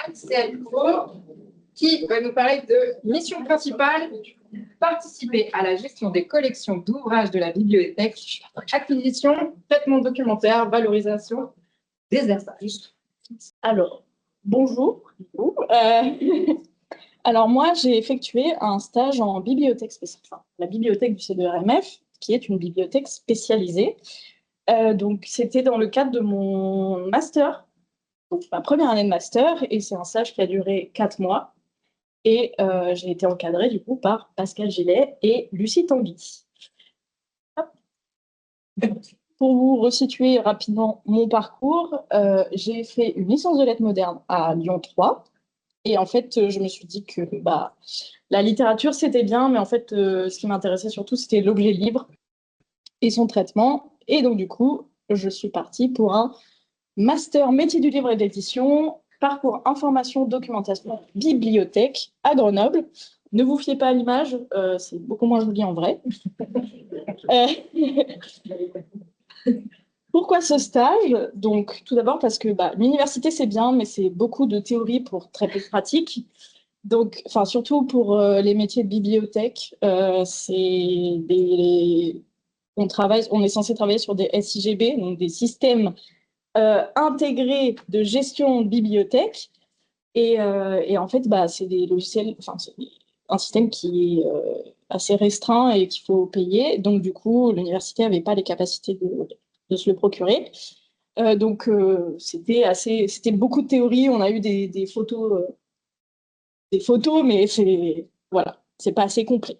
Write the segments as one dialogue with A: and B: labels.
A: Axel Cour, qui va nous parler de mission principale, participer à la gestion des collections d'ouvrages de la bibliothèque, acquisition, traitement documentaire, valorisation des ouvrages.
B: Alors, bonjour. Alors moi, j'ai effectué un stage en bibliothèque spécialisée, enfin, la bibliothèque du C2RMF, qui est une bibliothèque spécialisée. Donc, c'était dans le cadre de mon master, donc ma première année de master, et c'est un stage qui a duré 4 mois. Et j'ai été encadrée du coup par Pascal Gillet et Lucie Tanguy. Pour vous resituer rapidement mon parcours, j'ai fait une licence de lettres modernes à Lyon 3. Et en fait, je me suis dit que la littérature, c'était bien, mais en fait, ce qui m'intéressait surtout, c'était l'objet libre et son traitement. Et donc, du coup, je suis partie pour un master métier du livre et de l'édition, parcours information, documentation, bibliothèque à Grenoble. Ne vous fiez pas à l'image, c'est beaucoup moins joli en vrai. Pourquoi ce stage? Donc, tout d'abord parce que l'université, c'est bien, mais c'est beaucoup de théorie pour très peu de pratique. Donc, surtout pour les métiers de bibliothèque, on est censé travailler sur des SIGB, donc des systèmes intégrés de gestion de bibliothèque. Et en fait, c'est des logiciels, c'est un système qui est assez restreint et qu'il faut payer. Donc, du coup, l'université n'avait pas les capacités de se le procurer. Donc, c'était beaucoup de théorie. On a eu des photos, mais c'est pas assez complet.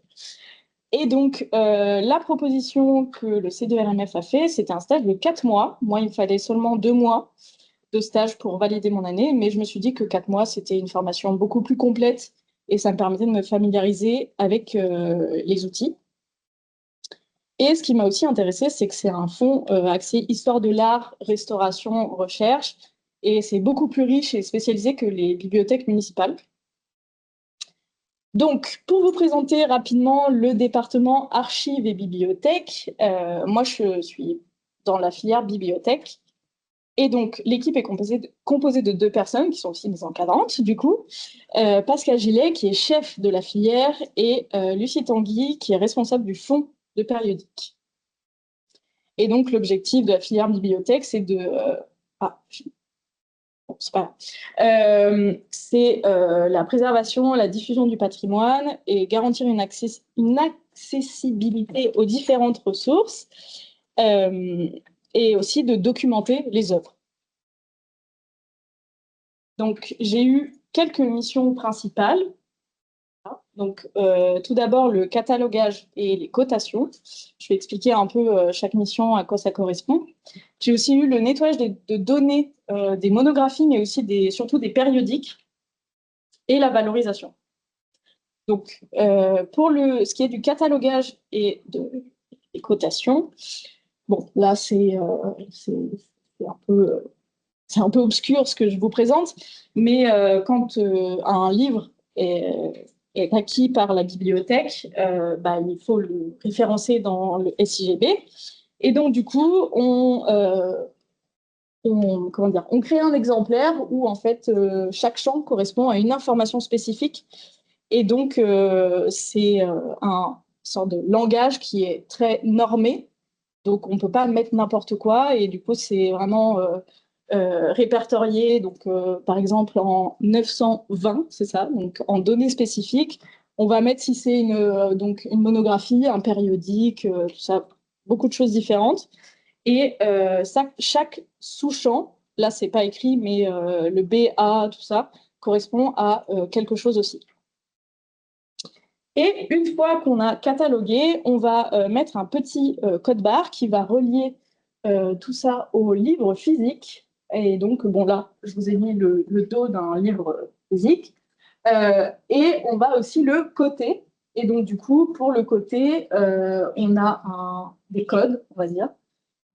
B: Et donc, la proposition que le C2RMF a fait, c'était un stage de 4 mois. Moi, il me fallait seulement 2 mois de stage pour valider mon année, mais je me suis dit que 4 mois, c'était une formation beaucoup plus complète et ça me permettait de me familiariser avec les outils. Et ce qui m'a aussi intéressée, c'est que c'est un fonds axé histoire de l'art, restauration, recherche, et c'est beaucoup plus riche et spécialisé que les bibliothèques municipales. Donc, pour vous présenter rapidement le département archives et bibliothèques, moi, je suis dans la filière bibliothèque. Et donc, l'équipe est composée de 2 personnes qui sont aussi des encadrantes, du coup. Pascal Gillet, qui est chef de la filière, et Lucie Tanguy, qui est responsable du fonds de périodique. Et donc, l'objectif de la filière bibliothèque, c'est la préservation, la diffusion du patrimoine et garantir une accessibilité aux différentes ressources et aussi de documenter les œuvres. Donc, j'ai eu quelques missions principales. Donc, tout d'abord, le catalogage et les cotations. Je vais expliquer un peu chaque mission, à quoi ça correspond. J'ai aussi eu le nettoyage de données des monographies, mais aussi surtout des périodiques et la valorisation. Donc, pour ce qui est du catalogage et des cotations, bon, là, c'est un peu obscur ce que je vous présente, mais quand un livre est acquis par la bibliothèque, il faut le référencer dans le SIGB. Et donc, du coup, on crée un exemplaire où, en fait, chaque champ correspond à une information spécifique. Et donc, c'est un sorte de langage qui est très normé. Donc, on ne peut pas mettre n'importe quoi. Et du coup, c'est vraiment répertorié. Donc, par exemple, en 920, c'est ça. Donc, en données spécifiques, on va mettre si c'est une monographie, un périodique, tout ça, beaucoup de choses différentes. Et chaque sous-champ, là, c'est pas écrit, mais le B, A, tout ça, correspond à quelque chose aussi. Et une fois qu'on a catalogué, on va mettre un petit code barre qui va relier tout ça au livre physique. Et donc, bon, là, je vous ai mis le dos d'un livre physique. Et on va aussi le coter. Et donc, du coup, pour le coter, on a des codes, on va dire.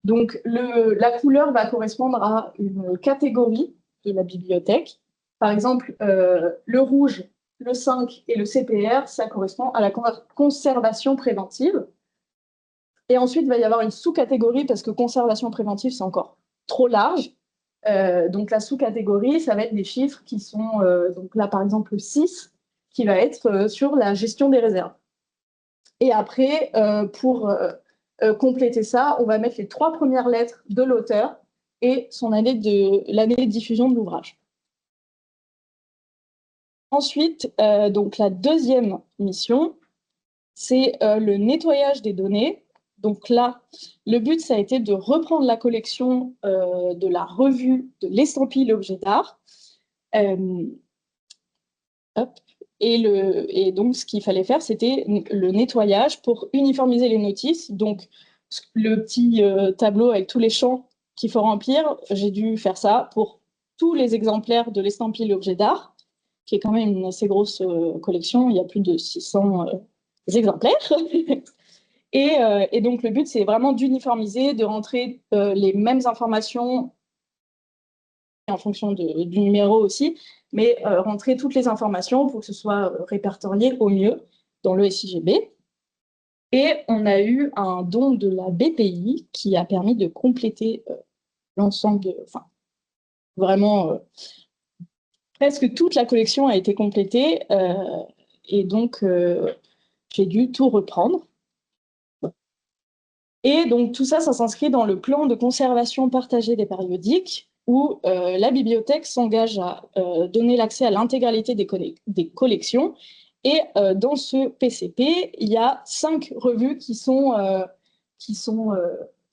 B: Donc, la couleur va correspondre à une catégorie de la bibliothèque. Par exemple, le rouge, le 5 et le CPR, ça correspond à la conservation préventive. Et ensuite, il va y avoir une sous-catégorie parce que conservation préventive, c'est encore trop large. Donc, la sous-catégorie, ça va être des chiffres qui sont, donc là, par exemple, le 6, qui va être sur la gestion des réserves. Et après, pour compléter ça, on va mettre les 3 premières lettres de l'auteur et l'année de diffusion de l'ouvrage. Ensuite, donc la deuxième mission, c'est le nettoyage des données. Donc là, le but, ça a été de reprendre la collection de la revue de l'estampille l'objet d'art. Et donc, ce qu'il fallait faire, c'était le nettoyage pour uniformiser les notices. Donc, le petit tableau avec tous les champs qu'il faut remplir, j'ai dû faire ça pour tous les exemplaires de l'estampille l'objet d'art, qui est quand même une assez grosse collection. Il y a plus de 600 exemplaires. Et donc, le but, c'est vraiment d'uniformiser, de rentrer les mêmes informations en fonction du numéro aussi, mais rentrer toutes les informations pour que ce soit répertorié au mieux dans le SIGB. Et on a eu un don de la BPI qui a permis de compléter l'ensemble de... Enfin, vraiment, presque toute la collection a été complétée. Et donc, j'ai dû tout reprendre. Et donc, tout ça, ça s'inscrit dans le plan de conservation partagée des périodiques, où la bibliothèque s'engage à donner l'accès à l'intégralité des collections. Et dans ce PCP, il y a 5 revues qui sont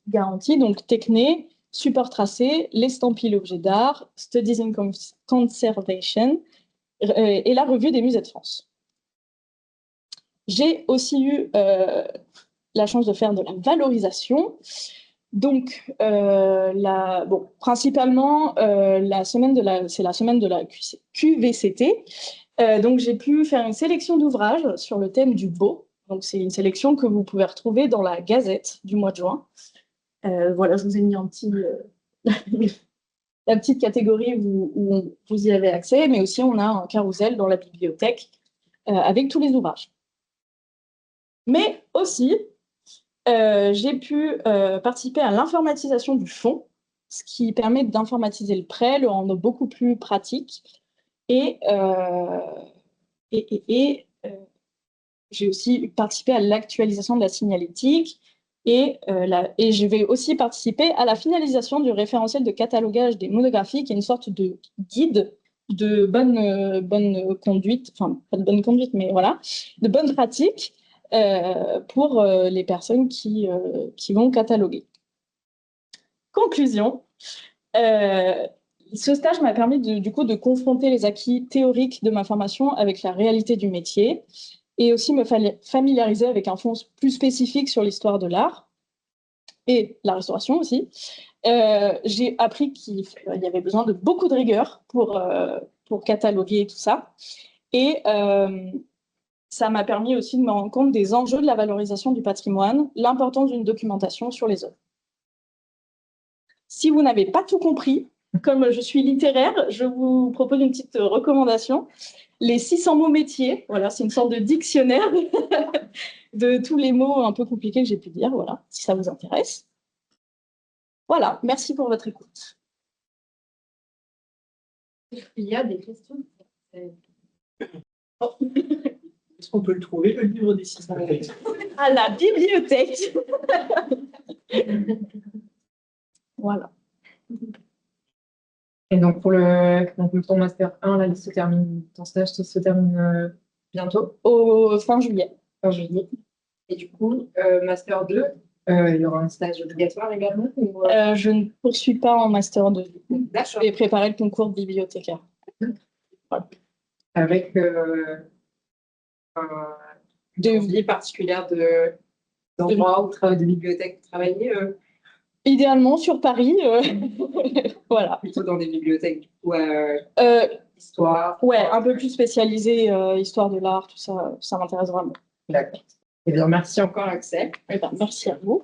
B: garanties, donc Techné, Support Tracé, l'estampille l'objet d'art, Studies in Conservation et la revue des musées de France. J'ai aussi eu la chance de faire de la valorisation. Donc, principalement, c'est la semaine de la QVCT. Donc, j'ai pu faire une sélection d'ouvrages sur le thème du beau. Donc, c'est une sélection que vous pouvez retrouver dans la Gazette du mois de juin. Voilà, je vous ai mis un petit, la petite catégorie où vous y avez accès, mais aussi on a un carrousel dans la bibliothèque avec tous les ouvrages. Mais aussi, j'ai pu participer à l'informatisation du fonds, ce qui permet d'informatiser le prêt, le rendre beaucoup plus pratique. Et j'ai aussi participé à l'actualisation de la signalétique et je vais aussi participer à la finalisation du référentiel de catalogage des monographies, qui est une sorte de guide de bonne conduite, enfin pas de bonne conduite, mais voilà, de bonne pratique pour les personnes qui vont cataloguer. Conclusion, ce stage m'a permis du coup de confronter les acquis théoriques de ma formation avec la réalité du métier et aussi me familiariser avec un fond plus spécifique sur l'histoire de l'art et la restauration aussi. J'ai appris qu'il y avait besoin de beaucoup de rigueur pour cataloguer tout ça. Et ça m'a permis aussi de me rendre compte des enjeux de la valorisation du patrimoine, l'importance d'une documentation sur les œuvres. Si vous n'avez pas tout compris, comme je suis littéraire, je vous propose une petite recommandation. Les 600 mots métiers, voilà, c'est une sorte de dictionnaire de tous les mots un peu compliqués que j'ai pu dire, voilà, si ça vous intéresse. Voilà, merci pour votre écoute.
A: Il y a des questions.
C: Oh. Est-ce qu'on peut le trouver, le livre des 600 mots?
B: À la bibliothèque. Voilà.
A: Et donc pour ton Master 1, la liste se termine, ton stage se termine bientôt?
B: Au fin juillet.
A: Fin juillet. Et du coup, Master 2, il y aura un stage obligatoire également ou...
B: Je ne poursuis pas en Master 2.
A: D'accord.
B: Je vais préparer le concours de bibliothécaire. Voilà.
A: Avec une vie particulière d'endroit ou de bibliothèque travailler
B: Idéalement sur Paris. Voilà.
A: plutôt dans des bibliothèques du coup, histoire.
B: Ouais, un peu plus spécialisé, histoire de l'art, tout ça, ça m'intéresse vraiment.
A: D'accord. Eh bien, merci encore, Axel.
B: Eh ben, merci à vous.